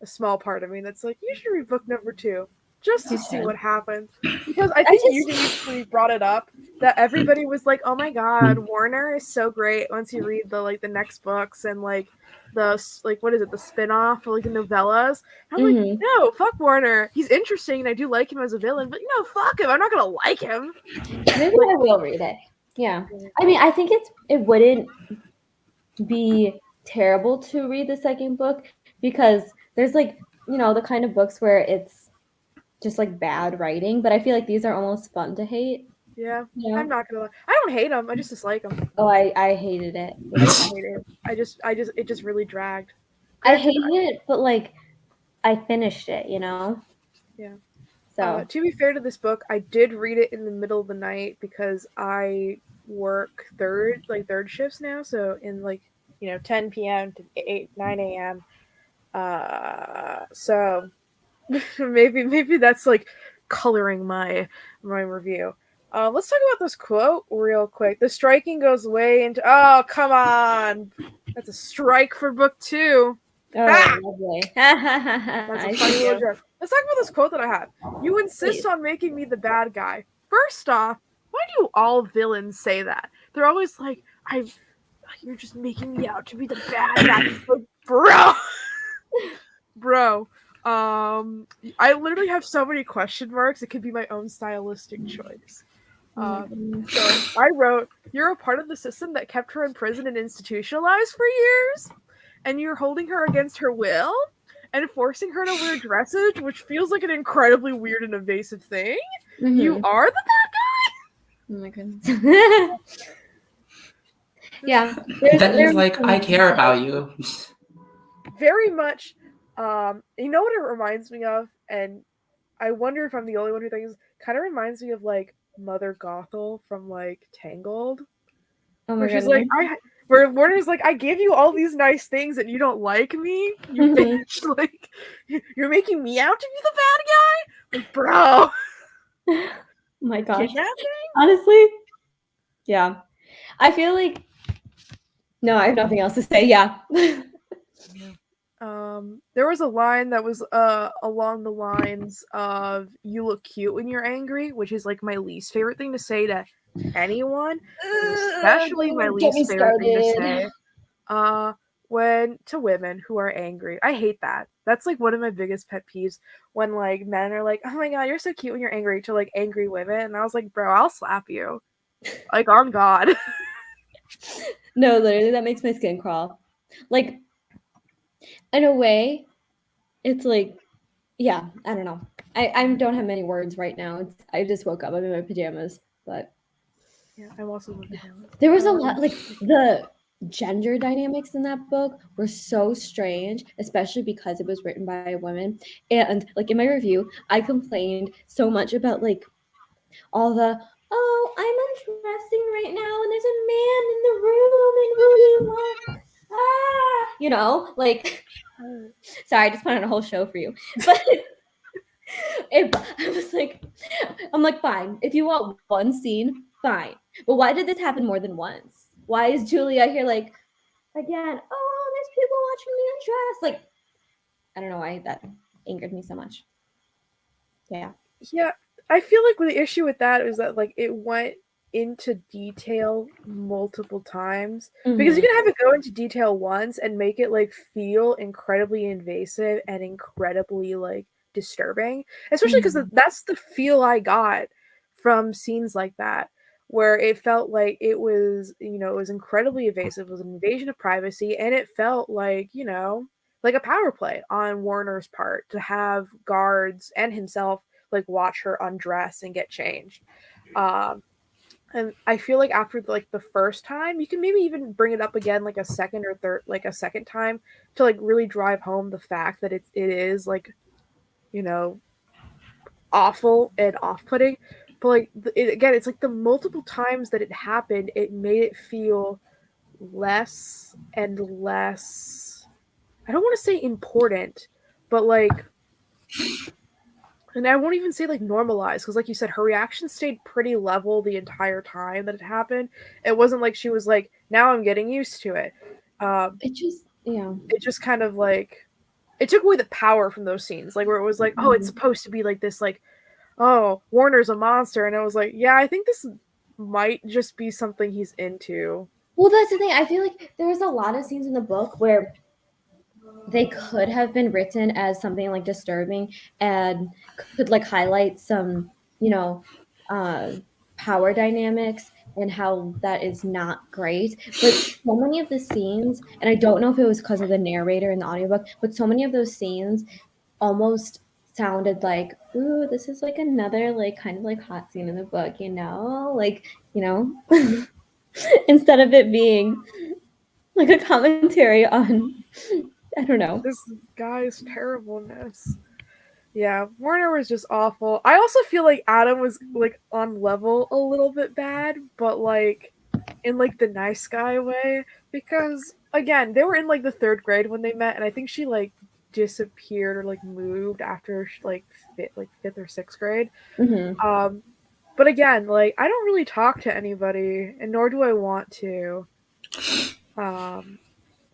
small part of me that's like, you should read book number 2 just to see what happens. Because I think you usually brought it up that everybody was like, oh my god, Warner is so great once you read the next books and like the what is it, the spin-off or like the novellas. And I'm like, no, fuck Warner. He's interesting and I do like him as a villain, but fuck him. I'm not gonna like him. Maybe I will read it. Yeah. I mean, I think it wouldn't be terrible to read the second book because there's like, the kind of books where it's just like bad writing, but I feel like these are almost fun to hate. Yeah. I'm not gonna lie. I don't hate them. I just dislike them. Oh, I hated it. It just really dragged. I hated it, but like I finished it, Yeah. So to be fair to this book, I did read it in the middle of the night because I work third shifts now, so in 10 p.m. to 9 a.m. So maybe that's like coloring my review. Let's talk about this quote real quick. The striking goes way into. Oh, come on, that's a strike for book 2. lovely. That's a funny little joke. Let's talk about this quote that I had. You insist on making me the bad guy. First off, why do all villains say that? They're always like, you're just making me out to be the bad guy. Like, bro. I literally have so many question marks. It could be my own stylistic choice. So I wrote, you're a part of the system that kept her in prison and institutionalized for years, and you're holding her against her will and forcing her to wear dresses, which feels like an incredibly weird and invasive thing. You are the bad guy? Oh my goodness. Yeah. That is like, I care about you. Very much. You know what it reminds me of? And I wonder if I'm the only one who thinks, kind of reminds me of like Mother Gothel from like Tangled. Oh my where she's goodness. like, where Warner's like, I gave you all these nice things and you don't like me? You bitch. Like, you're making me out to be the bad guy? Like, bro. Oh my gosh. Kidnapping? Honestly, yeah. I feel like no, I have nothing else to say. Yeah. There was a line that was along the lines of "You look cute when you're angry," which is like my least favorite thing to say to anyone, especially my least favorite thing to say when to women who are angry. I hate that. That's like one of my biggest pet peeves when like men are like, "Oh my god, you're so cute when you're angry," to like angry women, and I was like, "Bro, I'll slap you." Like, on God. No, literally, that makes my skin crawl. Like, in a way, it's like, yeah, I don't know. I don't have many words right now. I just woke up. I'm in my pajamas, but Yeah, I'm also in my pajamas. there was a lot, like, the gender dynamics in that book were so strange, especially because it was written by a woman. And, like, in my review, I complained so much about, like, all the, oh, I'm undressing right now, and there's a man in the room, and who do you want? Like, sorry, I just put on a whole show for you. But I'm like, fine. If you want one scene, fine. But why did this happen more than once? Why is Julia here like, again, oh, there's people watching me undress? Like, I don't know why that angered me so much. Yeah. Yeah, I feel like the issue with that is that like it went into detail multiple times, because you Mhm. can have it go into detail once and make it like feel incredibly invasive and incredibly like disturbing, especially because Mhm. that's the feel I got from scenes like that, where it felt like it was, you know, it was incredibly invasive, it was an invasion of privacy, and it felt like, you know, like a power play on Warner's part to have guards and himself like watch her undress and get changed. Um, and I feel like after like the first time, you can maybe even bring it up again like a second or third, like a second time, to like really drive home the fact that it is like, you know, awful and off-putting. But like again, it's like the multiple times that it happened, it made it feel less and less, I don't want to say important, but like, and I won't even say like normalized, because like you said, her reaction stayed pretty level the entire time that it happened. It wasn't like she was like, now I'm getting used to it. It just yeah. It just kind of like, it took away the power from those scenes, like where it was like, oh, it's Mhm. supposed to be like this, like, oh, Warner's a monster, and I was like, yeah, I think this might just be something he's into. Well, that's the thing. I feel like there was a lot of scenes in the book where they could have been written as something like disturbing and could like highlight some, you know, uh, power dynamics and how that is not great. But so many of the scenes, and I don't know if it was because of the narrator in the audiobook, but so many of those scenes almost sounded like, ooh, this is like another like kind of like hot scene in the book, you know? Like, you know, instead of it being like a commentary on I don't know. This guy's terribleness. Yeah, Warner was just awful. I also feel like Adam was like on level a little bit bad, but like in like the nice guy way, because again, they were in like the 3rd grade when they met, and I think she like disappeared or like moved after like like 5th or 6th grade. Mhm. Um but again, like I don't really talk to anybody, and nor do I want to, um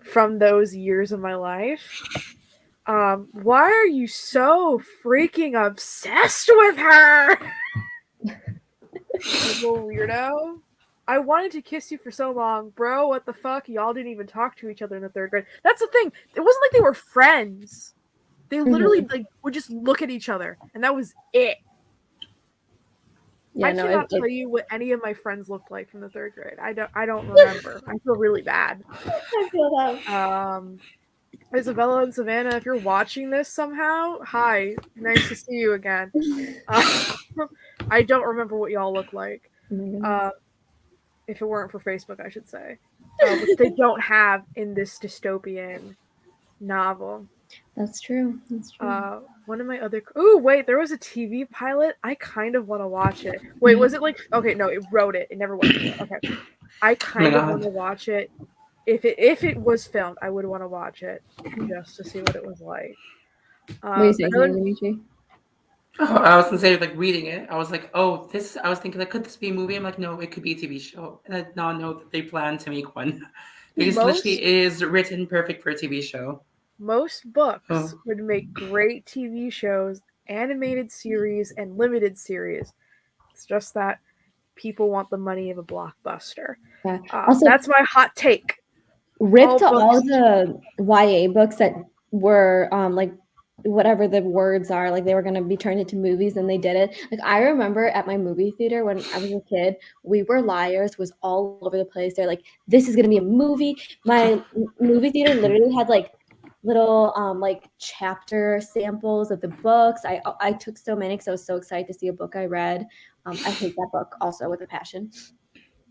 from those years of my life. Why are you so freaking obsessed with her? You little weirdo. I wanted to kiss you for so long, bro. What the fuck? Y'all didn't even talk to each other in the 3rd grade. That's the thing. It wasn't like they were friends. They literally Mhm. like would just look at each other, and that was it. Yeah, I no, cannot it tell you what any of my friends looked like from the 3rd grade. I don't remember. I feel really bad. I feel that. Isabella and Savannah, if you're watching this somehow, hi, nice to see you again. I don't remember what y'all look like. Oh my goodness. Uh, if it weren't for Facebook, I should say, which they don't have in this dystopian novel. That's true. That's true. One of my other. Oh wait, there was a TV pilot. I kind of want to watch it. Wait, was it like? Okay, no, it wrote it. It never went to it. Okay, I Oh my kind of want to god. watch it. If it was filmed, I would want to watch it just to see what it was like. What are you saying, Another Dimitri? Oh, I was gonna say like reading it. I was like, oh, this. I was thinking like, could this be a movie? I'm like, no, it could be a TV show, and I did not know that they plan to make one because literally most it is written perfect for a TV show. most books Oh, would make great TV shows, animated series, and limited series. It's just that people want the money of a blockbuster. Yeah. Also, That's my hot take. rip All to all books. the YA books that were like whatever the words are, like they were gonna be turned into movies and they did it. Like I remember at my movie theater when I was a kid, We Were Liars was all over the place. They're like, this is gonna be a movie. My movie theater literally had like little like chapter samples of the books. I took so many because I was so excited to see a book I read. I hate that book also with a passion.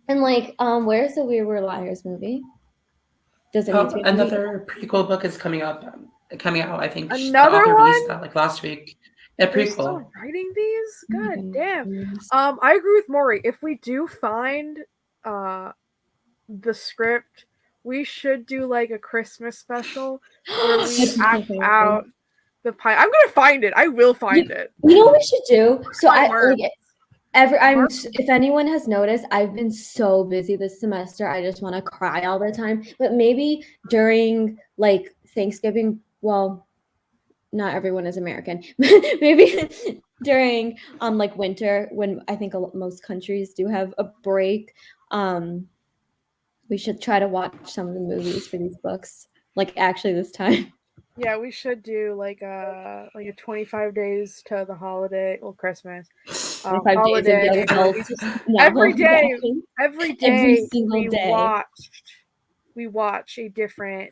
And like, where's the We Were Liars movie? Does it need to be a movie? another prequel book is coming up, coming out. I think the Another author one? released that like last week. A They're still prequel. writing these? Oh my God damn. goodness. I agree with Maury. If we do find uh the script, we should do like a Christmas special where we act out the pie. I'm gonna find it. I will find it. You know what we should do? So My I word. like Mark- if anyone has noticed, I've been so busy this semester. I just want to cry all the time. But maybe during like Thanksgiving, well, not everyone is American. Maybe during like winter, when I think most countries do have a break, we should try to watch some of the movies for these books, like actually this time. Yeah, we should do like a 25 days to the holiday, well, Christmas. 25 days of Holiday young adults every novel day, watching. every Every day single day. we watch a different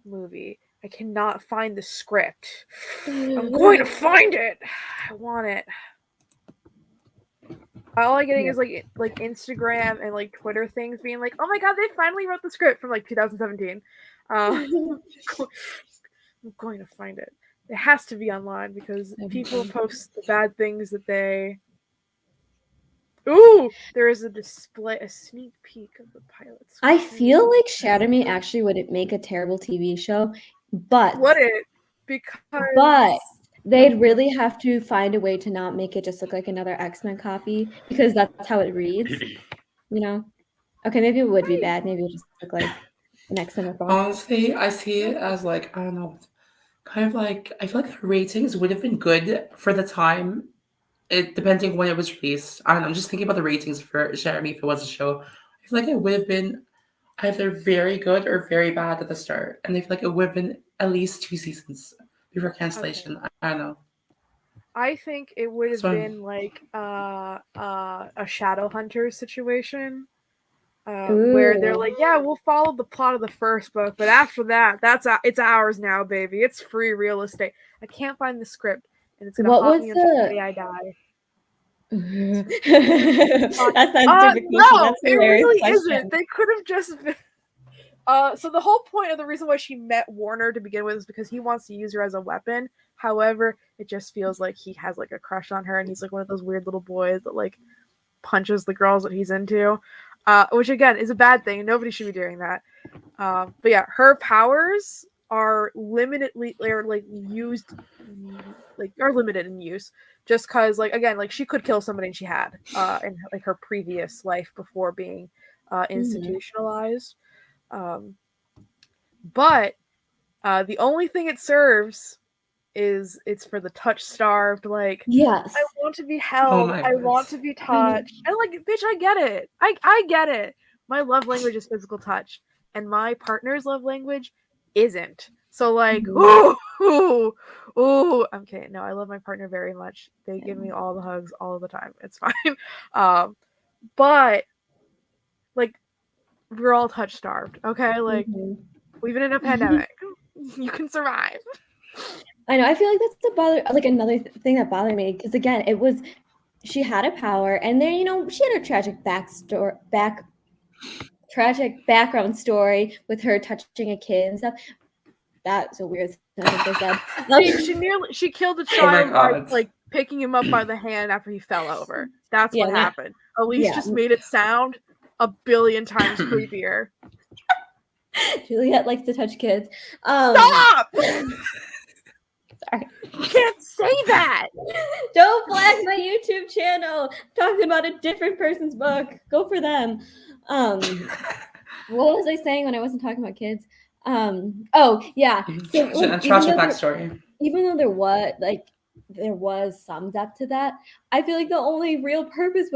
movie. I cannot find the script. I'm going to find it. I want it. All I'm getting is like Instagram and like Twitter things being like, "Oh my god, they finally wrote the script from like 2017." I'm going to find it. It has to be online because people post the bad things that they. Ooh, there is a sneak peek of the pilot script. I feel like Shatter Me actually wouldn't make a terrible TV show, but would it? But they'd really have to find a way to not make it just look like another X-Men copy, because that's how it reads, you know? Okay, maybe it would be bad. Maybe it would just look like an X-Men ripoff. Honestly, I see it as like, I don't know, kind of like, I feel like the ratings would have been good for the time, depending when it was released. I don't know, I'm just thinking about the ratings for Jeremy if it was a show. I feel like it would have been either very good or very bad at the start. And I feel like it would have been at least 2 seasons before cancellation. Okay. I don't know. I think it would have been like a Shadowhunters situation. Where they're like, yeah, we'll follow the plot of the first book, but after that, it's ours now, baby. It's free real estate. I can't find the script, and it's gonna haunt me until the day I die. That's not stupid. No, it really isn't. They could have just been. So the whole point of the reason why she met Warner to begin with is because he wants to use her as a weapon. However, it just feels like he has like a crush on her, and he's like one of those weird little boys that like punches the girls that he's into. Which again is a bad thing. Nobody should be doing that. But yeah, her powers are limitedly or like used, like are limited in use. Just because, like again, like she could kill somebody, and she had in like her previous life before being institutionalized. But the only thing it serves is it's for the touch starved. Like, yes, I want to be held. I want to be touched. And like, bitch, I get it. I get it. My love language is physical touch, and my partner's love language isn't. So like, ooh, I'm kidding. No, I love my partner very much. They give me all the hugs all the time. It's fine. But like, we're all touch starved. Okay, like we've been in a pandemic. You can survive. I know. I feel like that's another thing that bothered me, because again, she had a power, and then she had a tragic background story with her touching a kid and stuff. That's a weird sentence I said. She killed a child by like picking him up by the hand after he fell over. That's what happened. Elise just made it sound a billion times creepier. Juliet likes to touch kids. Stop! Sorry. You can't say that! Don't flag my YouTube channel! I'm talking about a different person's book. Go for them. What was I saying when I wasn't talking about kids? Oh yeah. So, tragic backstory. Even though there was some depth to that, I feel like the only real purpose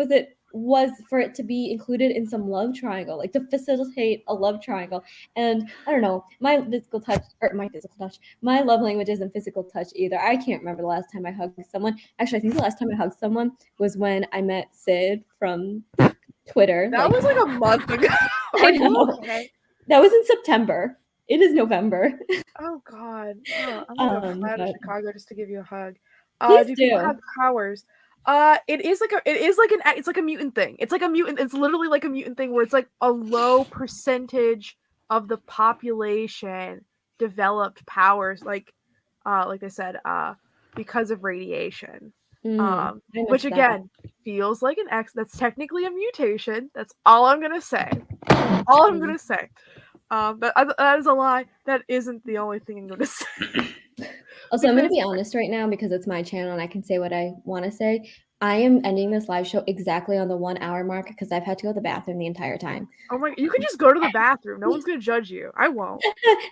was for it to be included in some love triangle, like to facilitate a love triangle. And I don't know, my love language isn't physical touch either. I can't remember the last time I hugged someone. Actually, I think the last time I hugged someone was when I met Sid from Twitter. That was like a month ago. I know. Okay. That was in September. It is November. Oh God. I'm gonna fly to Chicago just to give you a hug. Please do you have powers? It's like a mutant thing. It's literally like a mutant thing where it's like a low percentage of the population developed powers, like I said, because of radiation. Which again feels like an X. That's technically a mutation. That's all I'm gonna say. That is a lie. That isn't the only thing I'm gonna say. Also, I'm going to be honest right now, because it's my channel and I can say what I want to say. I am ending this live show exactly on the 1 hour mark because I've had to go to the bathroom the entire time. Oh my! You can just go to the bathroom. No one's going to judge you. I won't.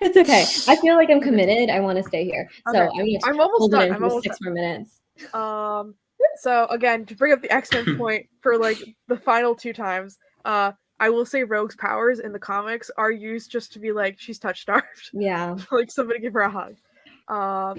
It's okay. I feel like I'm committed. I want to stay here. Okay. So I'm almost done. I'm almost 6 more minutes. So again, to bring up the X-Men point for like the final 2 times, I will say Rogue's powers in the comics are used just to be like, she's touch starved. Yeah. Like, somebody give her a hug. I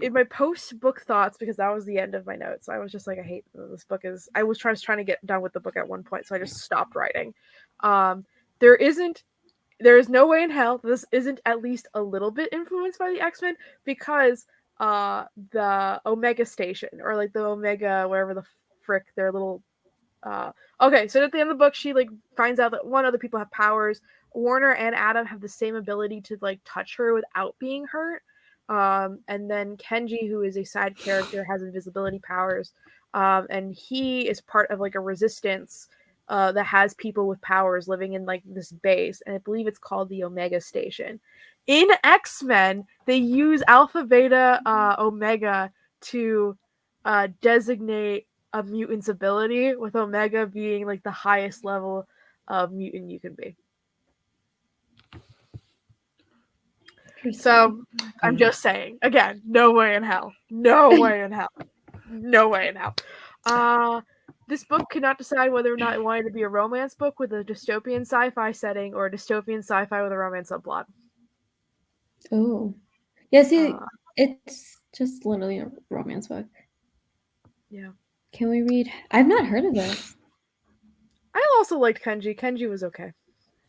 in my post book thoughts, because that was the end of my notes, I was just like, I hate this book. I was trying to get done with the book at one point, so I just stopped writing. There is no way in hell this isn't at least a little bit influenced by the X-Men, because the Omega Station, or like the Omega, wherever the frick their little okay, so at the end of the book, she like finds out that other people have powers. Warner and Adam have the same ability to like touch her without being hurt. And then Kenji, who is a side character, has invisibility powers. And he is part of like a resistance that has people with powers living in like this base, and I believe it's called the Omega Station. In X-Men, they use Alpha, Beta, Omega to designate a mutant's ability, with Omega being like the highest level of mutant you can be. So I'm just saying, again, no way in hell. No way in hell. No way in hell. This book could not decide whether or not it wanted to be a romance book with a dystopian sci-fi setting, or a dystopian sci-fi with a romance subplot. Oh. Yeah, see, it's just literally a romance book. Yeah. Can we read? I've not heard of this. I also liked Kenji. Kenji was okay.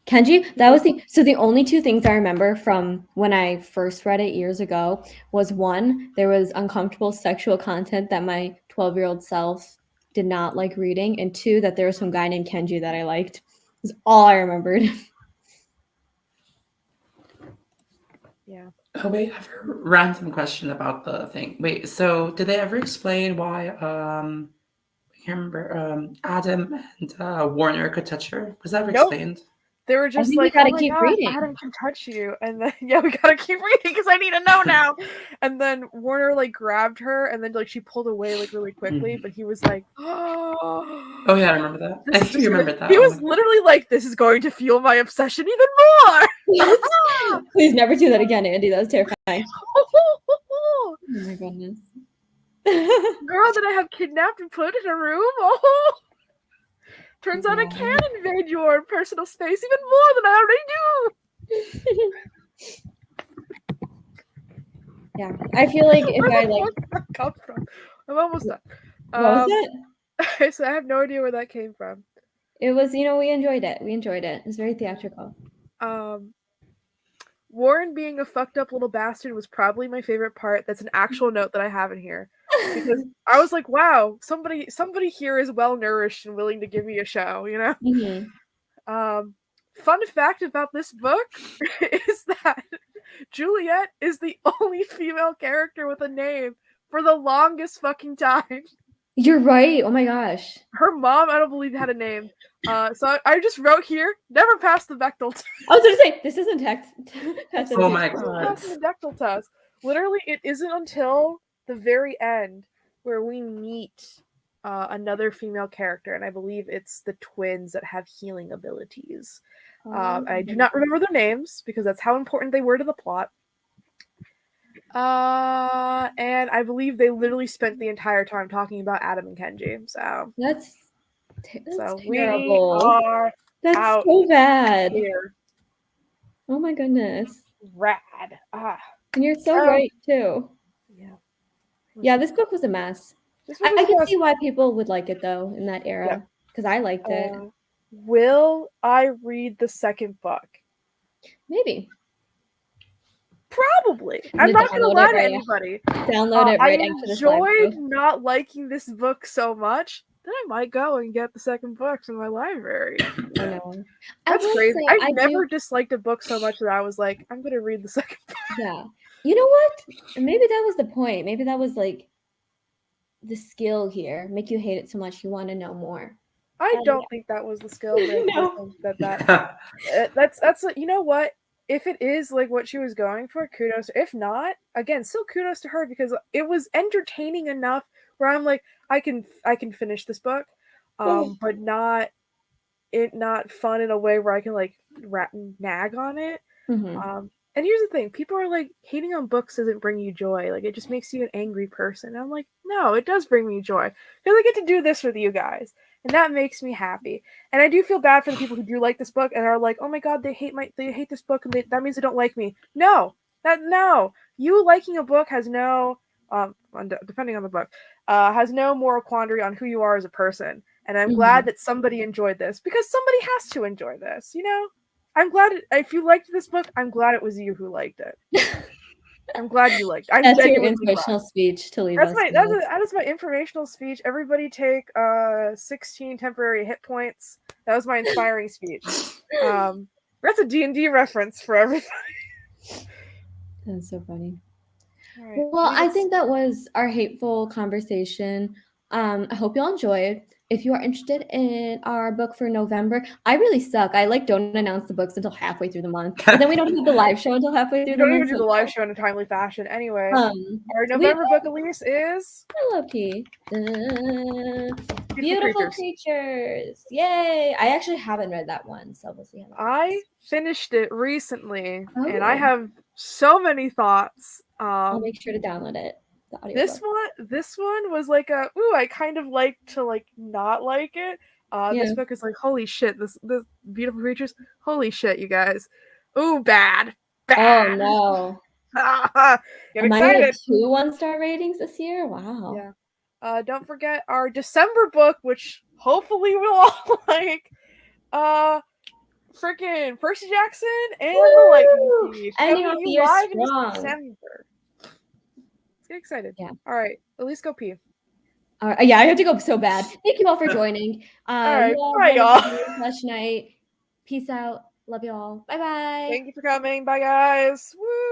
Kenji, that was the only 2 things I remember from when I first read it years ago was, 1, there was uncomfortable sexual content that my 12-year-old self did not like reading, and 2, that there was some guy named Kenji that I liked. That's all I remembered. Yeah. Oh wait, I have a random question about the thing. Wait, so did they ever explain why I can't remember, Adam and Warner could touch her? Was that ever explained? They were just like, oh my god, Adam can touch you. And then, yeah, we gotta keep reading because I need to know now. And then Warner like grabbed her, and then like she pulled away like really quickly, but he was like, oh yeah, I remember that. I think you remembered that. He was literally like, this is going to fuel my obsession even more. Please never do that again, Andy. That was terrifying. Oh my goodness. Girl that I have kidnapped and put in a room. Oh. Turns out I can invade your personal space even more than I already do. Yeah, I feel like if I like. Where did that come from? I'm almost done. What was it? So I have no idea where that came from. It was, we enjoyed it. It was very theatrical. Warren being a fucked up little bastard was probably my favorite part. That's an actual note that I have in here. Because I was like, wow, somebody here is well nourished and willing to give me a show, you know? Mm-hmm. Fun fact about this book is that Juliet is the only female character with a name for the longest fucking time. You're right. Oh my gosh. Her mom, I don't believe, had a name. So I just wrote here, never passed the Bechdel test. I was going to say, this isn't text. Oh my god. The Bechdel test. Literally, it isn't until the very end where we meet another female character, and I believe it's the twins that have healing abilities. I do not remember their names because that's how important they were to the plot. And I believe they literally spent the entire time talking about Adam and Kenji. So that's so terrible. We are that's out so bad. Here. Oh my goodness. Rad. And you're so right too. Yeah. Yeah, this book was a mess. I can see why people would like it though in that era, because I liked it. Will I read the second book? Maybe. Probably. I'm not going to lie to anybody. Download it right after this live. I enjoyed not liking this book so much that I might go and get the second books in my library. I know. That's crazy. I've never disliked a book so much that I was like, I'm going to read the second book. Yeah. You know what? Maybe that was the point. Maybe that was like the skill here. Make you hate it so much you want to know more. I don't think that was the skill. No. That's you know what? If it is like what she was going for, kudos. If not, again, still kudos to her, because it was entertaining enough where I'm like, I can finish this book, but not fun in a way where I can like nag on it. Mm-hmm. And here's the thing, people are like, hating on books doesn't bring you joy. Like, it just makes you an angry person. And I'm like, no, it does bring me joy. Because I get to do this with you guys. And that makes me happy. And I do feel bad for the people who do like this book and are like, oh my god, they hate this book and that means they don't like me. No. You liking a book has no, depending on the book, has no moral quandary on who you are as a person. And I'm glad that somebody enjoyed this. Because somebody has to enjoy this, you know? I'm glad if you liked this book, I'm glad it was you who liked it. I'm glad you liked it. I'm That's your genuinely inspirational glad. speech to leave That's us my with. that is my informational speech. Everybody take 16 temporary hit points. That was my inspiring speech. That's a D&D reference for everybody. That's so funny. All right. Well, I think that was our hateful conversation. I hope y'all enjoyed. If you are interested in our book for November, I really suck. I like don't announce the books until halfway through the month, but then we don't have the live show until halfway through You the don't month. even do the live show in a timely fashion. Anyway, our we November book, Elise, is Hello, P. Beautiful creatures. Yay! I actually haven't read that one, so we'll see how that I finished it recently, Oh. and I have so many thoughts. I'll make sure to download it. The This one was like I kind of like to like not like it. This book is like, holy shit, this beautiful creatures, holy shit, you guys. Ooh, bad. Oh no. Get Am excited. I like 2 1-star ratings this year? Wow. Yeah. Don't forget our December book, which hopefully we'll all like. Freaking Percy Jackson and the Lightning Thief. Ending Coming off to the you year live in strong. December. Let's get excited. Yeah. All right. At least go pee. Yeah, I have to go so bad. Thank you all for joining. All right. You all Bye, have y'all. a fresh night. Peace out. Love you all. Bye bye. Thank you for coming. Bye, guys. Woo!